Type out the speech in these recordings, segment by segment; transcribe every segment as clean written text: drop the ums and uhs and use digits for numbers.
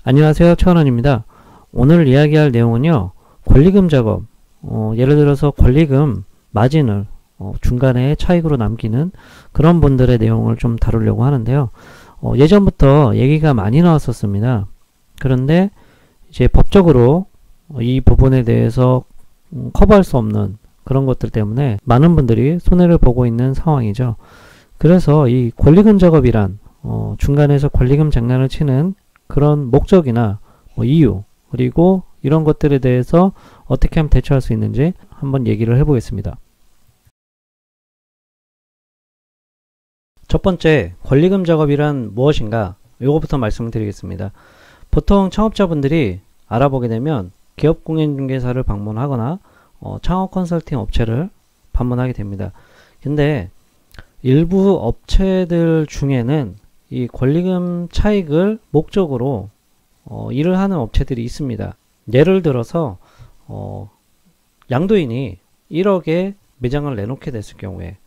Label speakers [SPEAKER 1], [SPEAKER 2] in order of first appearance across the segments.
[SPEAKER 1] 안녕하세요, 최원원입니다. 오늘 이야기할 내용은요, 권리금 작업, 예를 들어서 권리금 마진을 중간에 차익으로 남기는 그런 분들의 내용을 좀 다루려고 하는데요. 예전부터 얘기가 많이 나왔었습니다. 그런데 이제 법적으로 이 부분에 대해서 커버할 수 없는 그런 것들 때문에 많은 분들이 손해를 보고 있는 상황이죠. 그래서 이 권리금 작업이란 중간에서 권리금 장난을 치는 그런 목적이나 이유, 그리고 이런 것들에 대해서 어떻게 하면 대처할 수 있는지 한번 얘기를 해보겠습니다. 첫 번째, 권리금 작업이란 무엇인가? 이거부터 말씀을 드리겠습니다. 보통 창업자분들이 알아보게 되면 기업공인중개사를 방문하거나 창업 컨설팅 업체를 방문하게 됩니다. 근데 일부 업체들 중에는 이 권리금 차익을 목적으로 일을 하는 업체들이 있습니다. 예를 들어서 양도인이 1억에 매장을 내놓게 됐을 경우에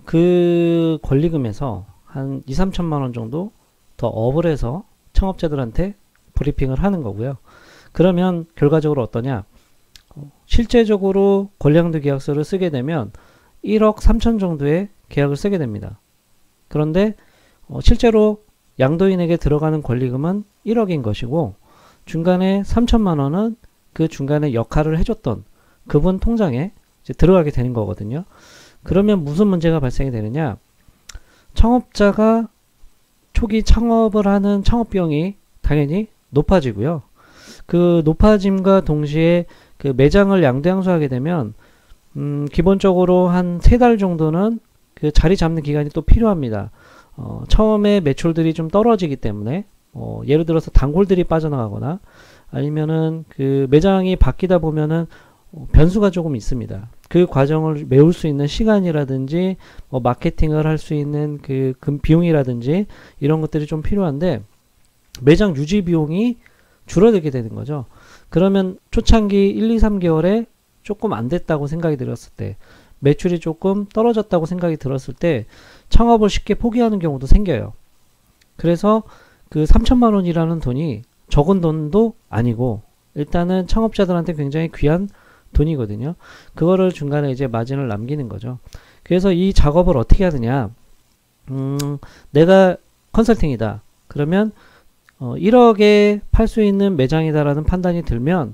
[SPEAKER 1] 그 권리금에서 한 2, 3천만 원 정도 더 업을 해서 창업자들한테 브리핑을 하는 거고요. 그러면 결과적으로 어떠냐? 실제적으로 권리양도 계약서를 쓰게 되면 1억 3천 정도의 계약을 쓰게 됩니다. 그런데 실제로 양도인에게 들어가는 권리금은 1억인 것이고 중간에 3천만 원은 그 중간에 역할을 해줬던 그분 통장에 이제 들어가게 되는 거거든요. 그러면 무슨 문제가 발생이 되느냐? 창업자가 초기 창업을 하는 창업 비용이 당연히 높아지고요. 그 높아짐과 동시에 그 매장을 양도양수하게 되면 기본적으로 한 3달 정도는 그 자리 잡는 기간이 또 필요합니다. 처음에 매출들이 좀 떨어지기 때문에 예를 들어서 단골들이 빠져나가거나 아니면은 그 매장이 바뀌다 보면은 변수가 조금 있습니다. 그 과정을 메울 수 있는 시간이라든지 마케팅을 할 수 있는 그 비용이라든지 이런 것들이 좀 필요한데 매장 유지 비용이 줄어들게 되는 거죠. 그러면 초창기 1, 2, 3개월에 조금 안 됐다고 생각이 들었을 때 매출이 조금 떨어졌다고 생각이 들었을 때 창업을 쉽게 포기하는 경우도 생겨요. 그래서 그 3천만 원이라는 돈이 적은 돈도 아니고 일단은 창업자들한테 굉장히 귀한 돈이거든요. 그거를 중간에 이제 마진을 남기는 거죠. 그래서 이 작업을 어떻게 하느냐? 내가 컨설팅이다. 그러면 1억에 팔 수 있는 매장이다라는 판단이 들면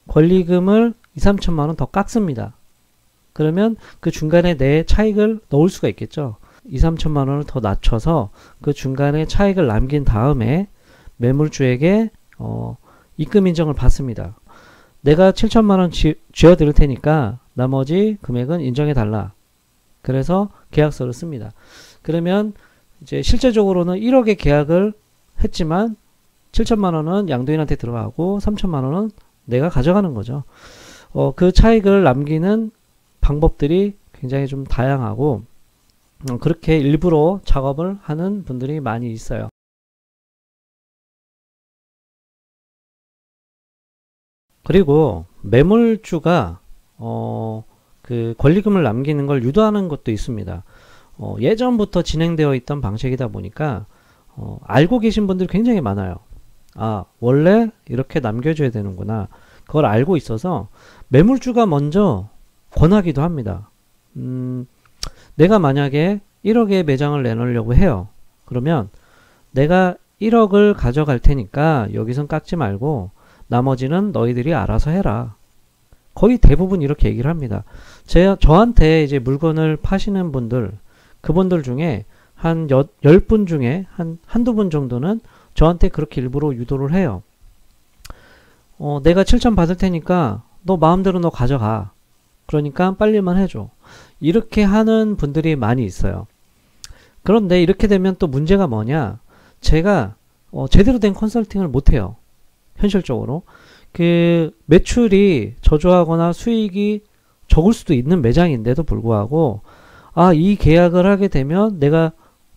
[SPEAKER 1] 권리금을 2, 3천만 원 더 깎습니다. 그러면 그 중간에 내 차익을 넣을 수가 있겠죠. 2, 3천만 원을 더 낮춰서 그 중간에 차익을 남긴 다음에 매물주에게 입금 인정을 받습니다. 내가 7천만 원 쥐어 드릴 테니까 나머지 금액은 인정해 달라. 그래서 계약서를 씁니다. 그러면 이제 실제적으로는 1억의 계약을 했지만 7천만 원은 양도인한테 들어가고 3천만 원은 내가 가져가는 거죠. 그 차익을 남기는 방법들이 굉장히 좀 다양하고 그렇게 일부러 작업을 하는 분들이 많이 있어요. 그리고 매물주가 그 권리금을 남기는 걸 유도하는 것도 있습니다. 예전부터 진행되어 있던 방식이다 보니까 알고 계신 분들이 굉장히 많아요. 아, 원래 이렇게 남겨줘야 되는구나. 그걸 알고 있어서 매물주가 먼저 권하기도 합니다. 내가 만약에 1억의 매장을 내놓으려고 해요. 그러면 내가 1억을 가져갈 테니까 여기선 깎지 말고 나머지는 너희들이 알아서 해라. 거의 대부분 이렇게 얘기를 합니다. 저한테 이제 물건을 파시는 분들, 그분들 중에 한 10분 중에 한두 분 정도는 저한테 그렇게 일부러 유도를 해요. 내가 7천 받을 테니까 너 마음대로 너 가져가. 그러니까 빨리만 해줘. 이렇게 하는 분들이 많이 있어요. 그런데 이렇게 되면 또 문제가 뭐냐? 제가 제대로 된 컨설팅을 못해요. 현실적으로. 그 매출이 저조하거나 수익이 적을 수도 있는 매장인데도 불구하고 이 계약을 하게 되면 내가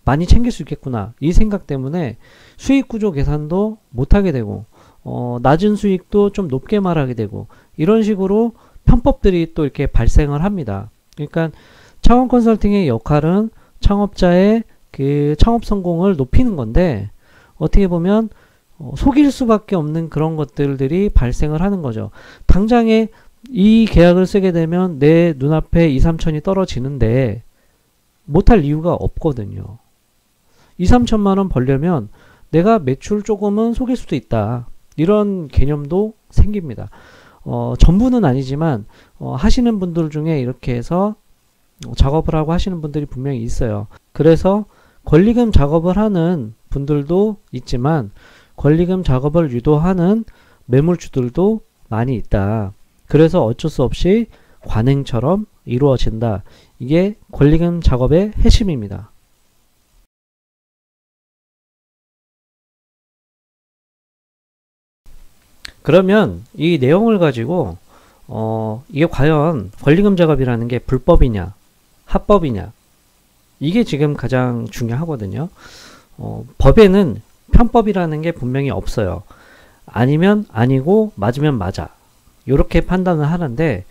[SPEAKER 1] 많이 챙길 수 있겠구나. 이 생각 때문에 수익 구조 계산도 못하게 되고 낮은 수익도 좀 높게 말하게 되고 이런 식으로 편법들이 또 이렇게 발생을 합니다. 그러니까 창업 컨설팅의 역할은 창업자의 그 창업 성공을 높이는 건데 어떻게 보면 속일 수밖에 없는 그런 것들이 발생을 하는 거죠. 당장에 이 계약을 쓰게 되면 내 눈앞에 2, 3천이 떨어지는데 못할 이유가 없거든요. 2, 3천만 원 벌려면 내가 매출 조금은 속일 수도 있다. 이런 개념도 생깁니다. 전부는 아니지만 하시는 분들 중에 이렇게 해서 작업을 하고 하시는 분들이 분명히 있어요. 그래서 권리금 작업을 하는 분들도 있지만 권리금 작업을 유도하는 매물주들도 많이 있다. 그래서 어쩔 수 없이 관행처럼 이루어진다. 이게 권리금 작업의 핵심입니다. 그러면 이 내용을 가지고 이게 과연 권리금 작업이라는 게 불법이냐 합법이냐 이게 지금 가장 중요하거든요. 법에는 편법이라는 게 분명히 없어요. 아니면 아니고 맞으면 맞아 이렇게 판단을 하는데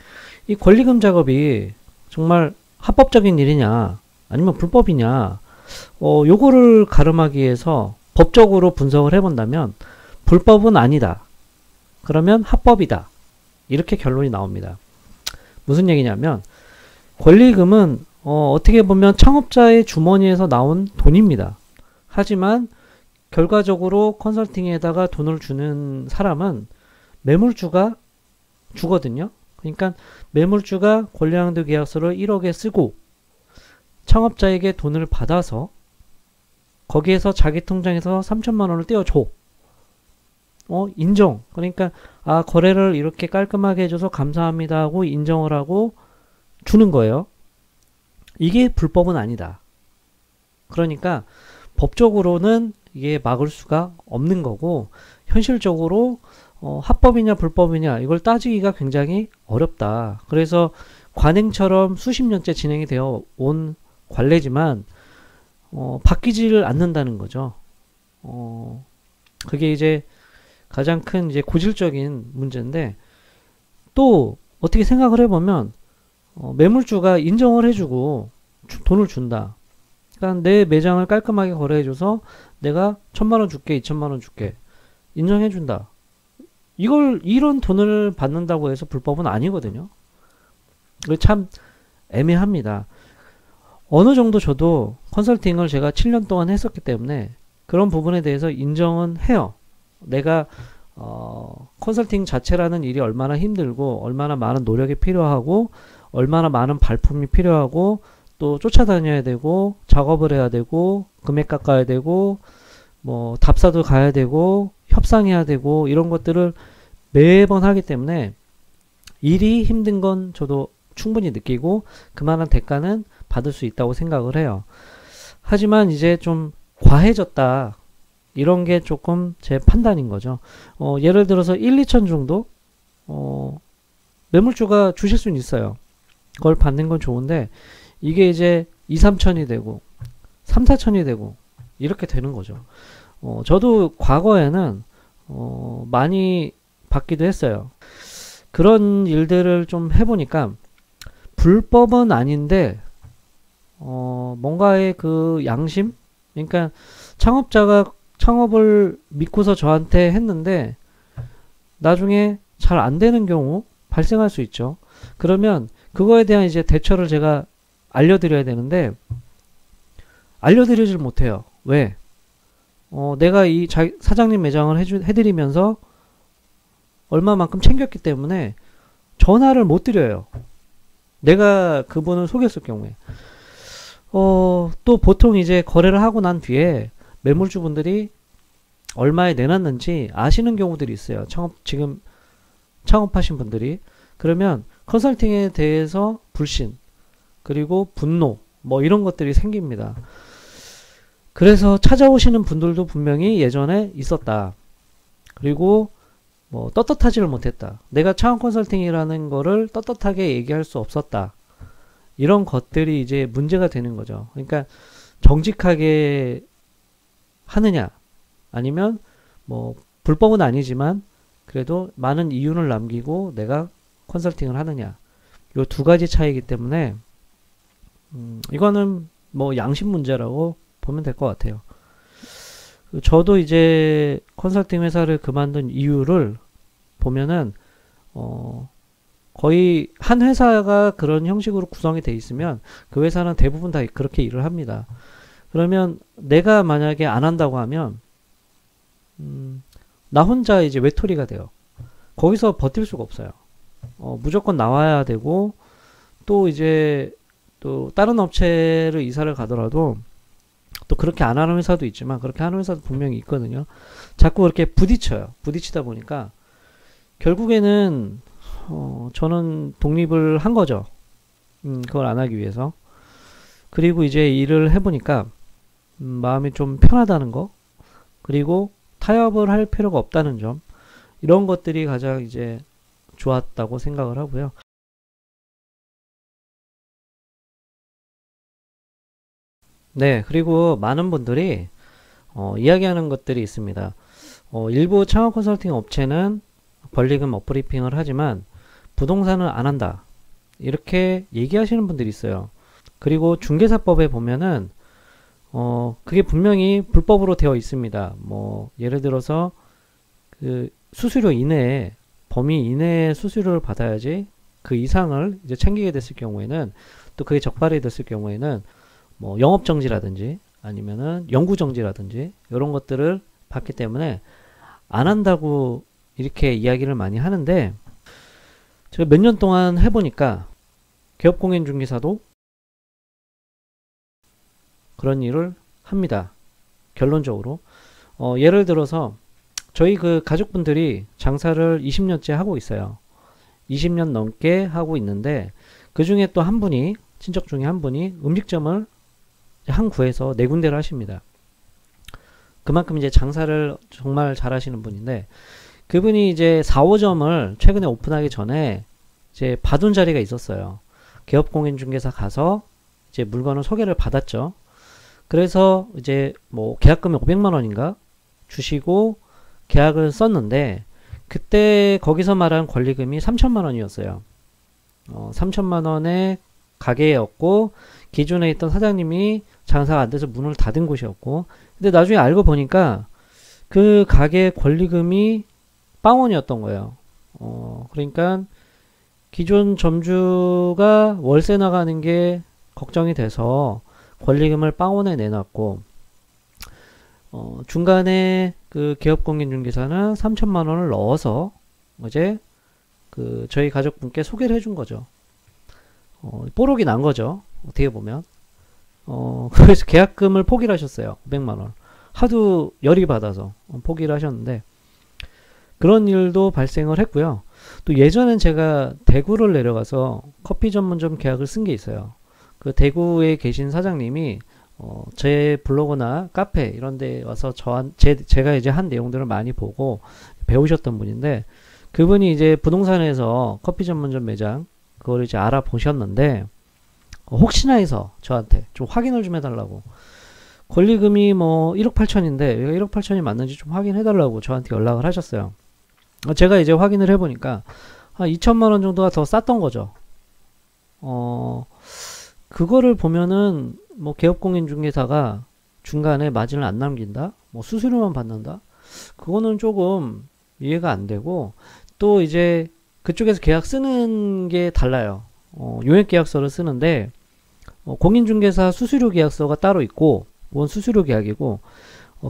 [SPEAKER 1] 이 권리금 작업이 정말 합법적인 일이냐 아니면 불법이냐 요거를 가름하기 위해서 법적으로 분석을 해본다면 불법은 아니다. 그러면 합법이다. 이렇게 결론이 나옵니다. 무슨 얘기냐면 권리금은 어떻게 보면 창업자의 주머니에서 나온 돈입니다. 하지만 결과적으로 컨설팅에다가 돈을 주는 사람은 매물주가 주거든요. 그러니까 매물주가 권리양도 계약서를 1억에 쓰고 창업자에게 돈을 받아서 거기에서 자기 통장에서 3천만 원을 떼어줘. 인정. 그러니까 거래를 이렇게 깔끔하게 해줘서 감사합니다 하고 인정을 하고 주는 거예요. 이게 불법은 아니다. 그러니까 법적으로는 이게 막을 수가 없는 거고 현실적으로 합법이냐 불법이냐 이걸 따지기가 굉장히 어렵다. 그래서 관행처럼 수십 년째 진행이 되어 온 관례지만 바뀌지를 않는다는 거죠. 그게 이제 가장 큰 이제 고질적인 문제인데 또 어떻게 생각을 해보면 매물주가 인정을 해주고 돈을 준다. 그러니까 내 매장을 깔끔하게 거래해줘서 내가 1,000만 원 줄게 2,000만 원 줄게 인정해준다. 이런 돈을 받는다고 해서 불법은 아니거든요. 참 애매합니다. 어느 정도 저도 컨설팅을 제가 7년 동안 했었기 때문에 그런 부분에 대해서 인정은 해요. 내가 컨설팅 자체라는 일이 얼마나 힘들고 얼마나 많은 노력이 필요하고 얼마나 많은 발품이 필요하고 또 쫓아다녀야 되고 작업을 해야 되고 금액 깎아야 되고 뭐 답사도 가야 되고 협상해야 되고 이런 것들을 매번 하기 때문에 일이 힘든 건 저도 충분히 느끼고 그만한 대가는 받을 수 있다고 생각을 해요. 하지만 이제 좀 과해졌다. 이런 게 조금 제 판단인 거죠. 예를 들어서 1, 2천 정도 매물주가 주실 수는 있어요. 그걸 받는 건 좋은데 이게 이제 2, 3천이 되고 3, 4천이 되고 이렇게 되는 거죠. 저도 과거에는 많이 받기도 했어요. 그런 일들을 좀 해보니까 불법은 아닌데 뭔가의 그 양심? 그러니까 창업자가 창업을 믿고서 저한테 했는데 나중에 잘 안 되는 경우 발생할 수 있죠. 그러면 그거에 대한 이제 대처를 제가 알려드려야 되는데 알려드리질 못해요. 왜? 내가 이 사장님 매장을 해드리면서 얼마만큼 챙겼기 때문에 전화를 못 드려요. 내가 그분을 속였을 경우에. 또 보통 이제 거래를 하고 난 뒤에 매물주분들이 얼마에 내놨는지 아시는 경우들이 있어요. 지금 창업하신 분들이. 그러면 컨설팅에 대해서 불신, 그리고 분노, 뭐 이런 것들이 생깁니다. 그래서 찾아오시는 분들도 분명히 예전에 있었다. 그리고 뭐 떳떳하지를 못했다. 내가 창업 컨설팅이라는 거를 떳떳하게 얘기할 수 없었다. 이런 것들이 이제 문제가 되는 거죠. 그러니까 정직하게 하느냐 아니면 뭐 불법은 아니지만 그래도 많은 이윤을 남기고 내가 컨설팅을 하느냐 요 두 가지 차이이기 때문에 이거는 뭐 양심 문제라고 보면 될 것 같아요. 저도 이제 컨설팅 회사를 그만둔 이유를 보면은 거의 한 회사가 그런 형식으로 구성이 돼 있으면 그 회사는 대부분 다 그렇게 일을 합니다. 그러면 내가 만약에 안 한다고 하면 나 혼자 이제 외톨이가 돼요. 거기서 버틸 수가 없어요. 무조건 나와야 되고 또 이제 또 다른 업체를 이사를 가더라도 또 그렇게 안 하는 회사도 있지만 그렇게 하는 회사도 분명히 있거든요. 자꾸 그렇게 부딪혀요. 부딪히다 보니까 결국에는 저는 독립을 한 거죠. 그걸 안 하기 위해서. 그리고 이제 일을 해보니까 마음이 좀 편하다는 거, 그리고 타협을 할 필요가 없다는 점, 이런 것들이 가장 이제 좋았다고 생각을 하고요. 네, 그리고 많은 분들이 이야기하는 것들이 있습니다. 일부 창업 컨설팅 업체는 권리금 업브리핑을 하지만 부동산은 안 한다. 이렇게 얘기하시는 분들이 있어요. 그리고 중개사법에 보면은 그게 분명히 불법으로 되어 있습니다. 뭐 예를 들어서 그 수수료 이내에 범위 이내의 수수료를 받아야지 그 이상을 이제 챙기게 됐을 경우에는, 또 그게 적발이 됐을 경우에는 뭐 영업정지라든지 아니면은 영구정지라든지 이런 것들을 받기 때문에 안 한다고 이렇게 이야기를 많이 하는데, 제가 몇 년 동안 해보니까 기업공인중개사도 그런 일을 합니다. 결론적으로 예를 들어서 저희 그 가족분들이 장사를 20년째 하고 있어요. 20년 넘게 하고 있는데 그 중에 또 한 분이, 친척 중에 한 분이 음식점을 한 구에서 네 군데를 하십니다. 그만큼 이제 장사를 정말 잘 하시는 분인데, 그분이 이제 4, 5점을 최근에 오픈하기 전에 이제 받은 자리가 있었어요. 기업공인중개사 가서 이제 물건을 소개를 받았죠. 그래서 이제 뭐 계약금이 500만 원인가 주시고 계약을 썼는데, 그때 거기서 말한 권리금이 3천만 원이었어요. 3천만 원의 가게였고 기존에 있던 사장님이 장사가 안 돼서 문을 닫은 곳이었고, 근데 나중에 알고 보니까 그 가게 권리금이 빵원이었던 거예요. 그러니까 기존 점주가 월세 나가는 게 걱정이 돼서 권리금을 빵원에 내놨고, 중간에 그 기업공인중개사는 3천만 원을 넣어서 이제 그 저희 가족분께 소개를 해준 거죠. 뽀록이 난 거죠. 어떻게 보면. 그래서 계약금을 포기를 하셨어요. 500만 원. 하도 열이 받아서 포기를 하셨는데, 그런 일도 발생을 했고요. 또 예전엔 제가 대구를 내려가서 커피 전문점 계약을 쓴 게 있어요. 그 대구에 계신 사장님이 제 블로그나 카페 이런 데 와서 제가 이제 한 내용들을 많이 보고 배우셨던 분인데, 그분이 이제 부동산에서 커피 전문점 매장 그걸 이제 알아보셨는데, 혹시나 해서 저한테 좀 확인을 좀 해달라고, 권리금이 뭐 1억 8천인데 왜 1억 8천이 맞는지 좀 확인해달라고 저한테 연락을 하셨어요. 제가 이제 확인을 해보니까 한 2천만 원 정도가 더 쌌던 거죠. 그거를 보면은 뭐 개업공인중개사가 중간에 마진을 안 남긴다, 뭐 수수료만 받는다, 그거는 조금 이해가 안 되고, 또 이제 그쪽에서 계약 쓰는 게 달라요. 용역계약서를 쓰는데 공인중개사 수수료 계약서가 따로 있고, 그건 수수료 계약이고,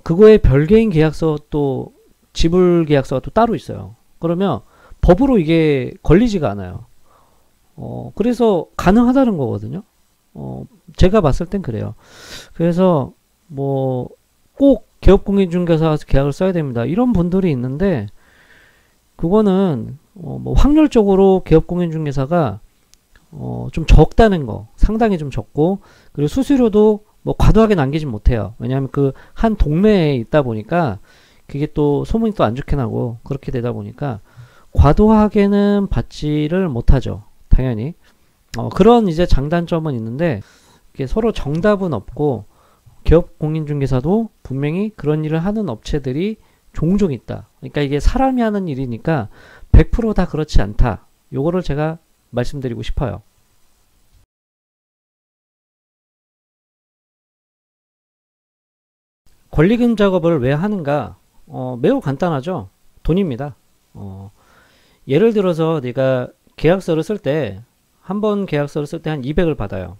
[SPEAKER 1] 그거에 별개인 계약서, 또 지불 계약서가 또 따로 있어요. 그러면 법으로 이게 걸리지가 않아요. 그래서 가능하다는 거거든요. 제가 봤을 땐 그래요. 그래서 뭐 꼭 기업공인중개사 가서 계약을 써야 됩니다, 이런 분들이 있는데, 그거는 뭐 확률적으로 기업공인중개사가 좀 적다는 거, 상당히 좀 적고, 그리고 수수료도 뭐 과도하게 남기진 못해요. 왜냐하면 그 한 동네에 있다 보니까 그게 또 소문이 또 안 좋게 나고, 그렇게 되다 보니까 과도하게는 받지를 못하죠, 당연히. 그런 이제 장단점은 있는데, 이게 서로 정답은 없고, 기업 공인중개사도 분명히 그런 일을 하는 업체들이 종종 있다. 그러니까 이게 사람이 하는 일이니까 100%다 그렇지 않다. 요거를 제가 말씀드리고 싶어요. 권리금 작업을 왜 하는가? 매우 간단하죠. 돈입니다. 예를 들어서 네가 계약서를 쓸 때, 한 번 계약서를 쓸 때 한 200을 받아요.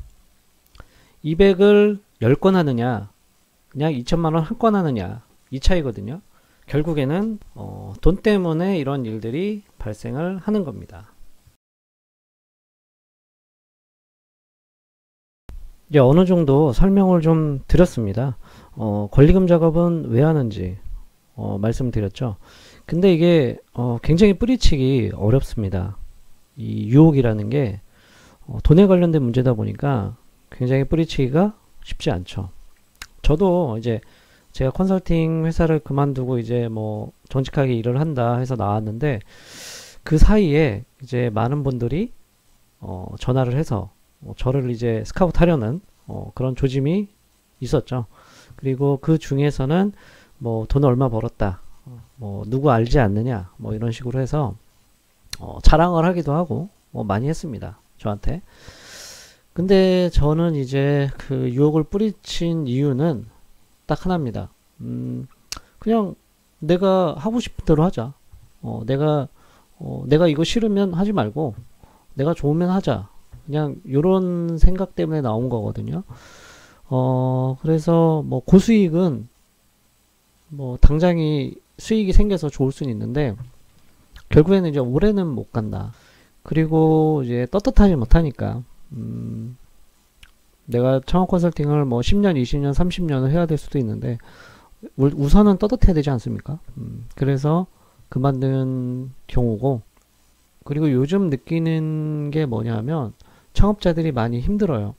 [SPEAKER 1] 200을 10건 하느냐, 그냥 2천만 원 한 건 하느냐, 이 차이거든요. 결국에는 돈 때문에 이런 일들이 발생을 하는 겁니다. 이제 어느 정도 설명을 좀 드렸습니다. 권리금 작업은 왜 하는지 말씀드렸죠. 근데 이게 굉장히 뿌리치기 어렵습니다. 이 유혹이라는 게 돈에 관련된 문제다 보니까 굉장히 뿌리치기가 쉽지 않죠. 저도 이제 제가 컨설팅 회사를 그만두고 이제 뭐 정직하게 일을 한다 해서 나왔는데, 그 사이에 이제 많은 분들이 전화를 해서 저를 이제 스카우트 하려는 그런 조짐이 있었죠. 그리고 그 중에서는 뭐 돈 얼마 벌었다, 뭐 누구 알지 않느냐, 뭐 이런 식으로 해서 자랑을 하기도 하고 많이 했습니다, 저한테. 근데 저는 이제 그 유혹을 뿌리친 이유는 딱 하나입니다. 그냥 내가 하고 싶은 대로 하자. 내가 이거 싫으면 하지 말고 내가 좋으면 하자. 그냥 요런 생각 때문에 나온 거거든요. 그래서 뭐 고수익은 뭐 당장이 수익이 생겨서 좋을 수는 있는데, 결국에는 이제 오래는 못 간다. 그리고 이제 떳떳하지 못하니까, 내가 창업 컨설팅을 뭐 10년, 20년, 30년을 해야 될 수도 있는데, 우선은 떳떳해야 되지 않습니까? 그래서 그만둔 경우고, 그리고 요즘 느끼는 게 뭐냐면, 창업자들이 많이 힘들어요.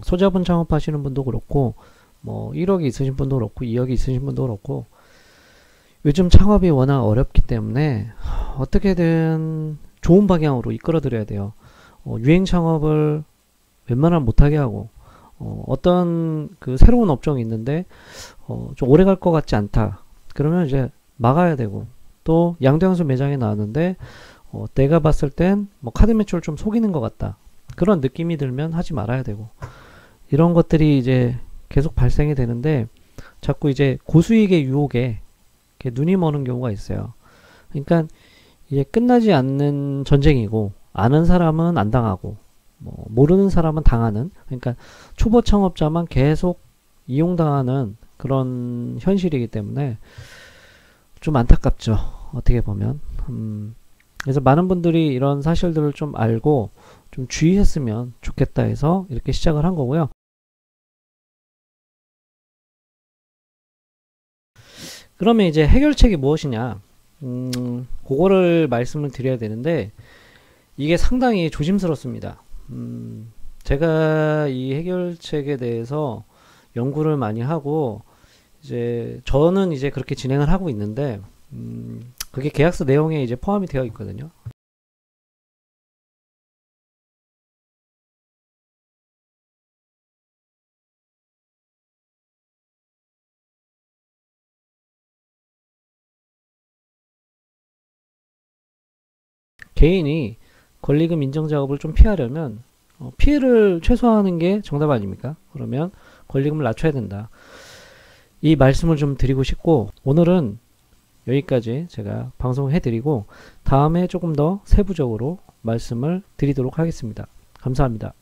[SPEAKER 1] 소자본 창업하시는 분도 그렇고, 뭐 1억이 있으신 분도 그렇고, 2억이 있으신 분도 그렇고, 요즘 창업이 워낙 어렵기 때문에 어떻게든 좋은 방향으로 이끌어드려야 돼요. 유행 창업을 웬만하면 못하게 하고, 어떤 그 새로운 업종이 있는데 좀 오래 갈 것 같지 않다, 그러면 이제 막아야 되고, 또 양도양수 매장에 나왔는데 내가 봤을 땐 뭐 카드 매출 좀 속이는 것 같다, 그런 느낌이 들면 하지 말아야 되고, 이런 것들이 이제 계속 발생이 되는데, 자꾸 이제 고수익의 유혹에 이렇게 눈이 머는 경우가 있어요. 그러니까 이게 끝나지 않는 전쟁이고, 아는 사람은 안 당하고 뭐 모르는 사람은 당하는, 그러니까 초보 창업자만 계속 이용당하는 그런 현실이기 때문에 좀 안타깝죠, 어떻게 보면. 그래서 많은 분들이 이런 사실들을 좀 알고 좀 주의했으면 좋겠다 해서 이렇게 시작을 한 거고요. 그러면 이제 해결책이 무엇이냐, 그거를 말씀을 드려야 되는데, 이게 상당히 조심스럽습니다. 제가 이 해결책에 대해서 연구를 많이 하고, 이제 저는 이제 그렇게 진행을 하고 있는데, 그게 계약서 내용에 이제 포함이 되어 있거든요. 개인이 권리금 인정 작업을 좀 피하려면 피해를 최소화하는 게 정답 아닙니까? 그러면 권리금을 낮춰야 된다, 이 말씀을 좀 드리고 싶고, 오늘은 여기까지 제가 방송을 해드리고, 다음에 조금 더 세부적으로 말씀을 드리도록 하겠습니다. 감사합니다.